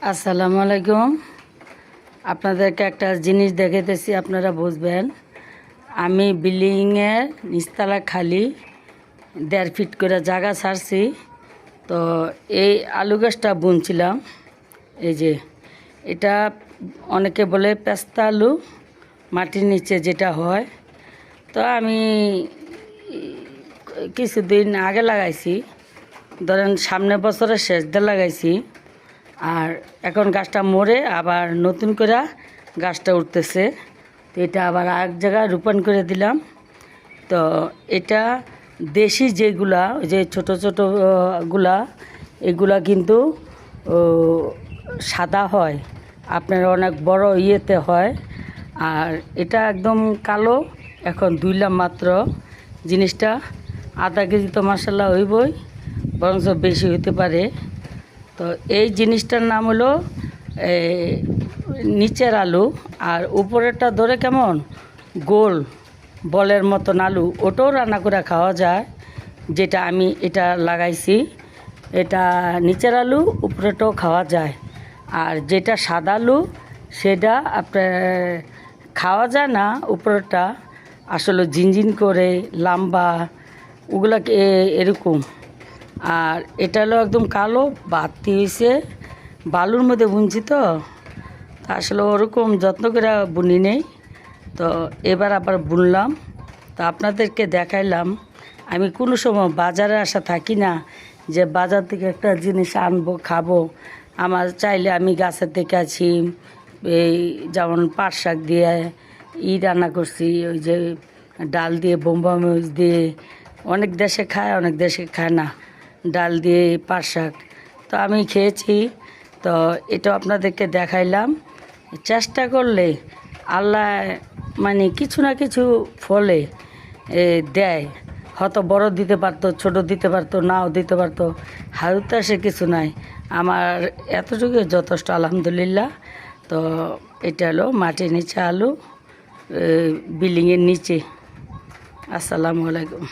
আসসালামু আলাইকুম। আপনাদেরকে একটা জিনিস দেখাইতেছি, আপনারা বুঝবেন। আমি বিল্ডিংয়ের নিচতলা খালি 1.5 ফিট করে জায়গা ছাড়ছি। তো এই আলু গাছটা বুনছিলাম। এই যে এটা অনেকে বলে পেস্তা আলু, মাটির নিচে যেটা হয়। তো আমি কিছুদিন আগে লাগাইছি, ধরেন সামনের বছরের শেষ দিয়ে লাগাইছি। আর এখন গাছটা মরে আবার নতুন করে গাছটা উঠতেছে। তো এটা আবার এক জায়গায় রোপণ করে দিলাম। তো এটা দেশি যেগুলা, ওই যে ছোটো ছোটো গুলা, এগুলা কিন্তু সাদা হয়, আপনার অনেক বড় ইয়েতে হয়। আর এটা একদম কালো। এখন ধুইলাম মাত্র। জিনিসটা আধা কেজি তো মশলা হইবই, বরঞ্চ বেশি হইতে পারে। তো এই জিনিসটার নাম হলো নিচের আলু। আর উপরেরটা ধরে কেমন গোল বলের মতন আলু, ওটাও রান্না করে খাওয়া যায়। যেটা আমি এটা লাগাইছি, এটা নিচের আলু, উপরেটাও খাওয়া যায়। আর যেটা সাদা আলু, সেটা আপনার খাওয়া যায় না। উপরেরটা আসলে ঝিনঝিন করে লম্বা, ওগুলাকে এরকম। আর এটা হলো একদম কালো, বাতি হয়েছে, বালুর মধ্যে বুনছি। তো আসলে ওরকম যত্ন করে বুনি নেই। তো এবার আবার বুনলাম। তো আপনাদেরকে দেখাইলাম। আমি কোনো সময় বাজারে আসা থাকি না যে বাজার থেকে একটা জিনিস আনবো খাবো। আমার চাইলে আমি গাছের থেকে আছি। এই যেমন পাট শাক দিয়ে রান্না করছি, ওই যে ডাল দিয়ে, বোম্বা মরিচ দিয়ে। অনেক দেশে খায়, অনেক দেশে খায় না ডাল দিয়ে পাট শাক। তো আমি খেয়েছি। তো এটা আপনাদেরকে দেখাইলাম। চেষ্টা করলে আল্লাহ মানে কিছু না কিছু ফলে দেয়। হয়তো বড় দিতে পারতো, ছোট দিতে পারতো, নাও দিতে পারতো। হাউতাসে কিছু নাই, আমার এতটুকু যথেষ্ট আলহামদুলিল্লাহ। তো এটা হলো মাটির নিচে আলু, বিল্ডিংয়ের নিচে। আসসালামু আলাইকুম।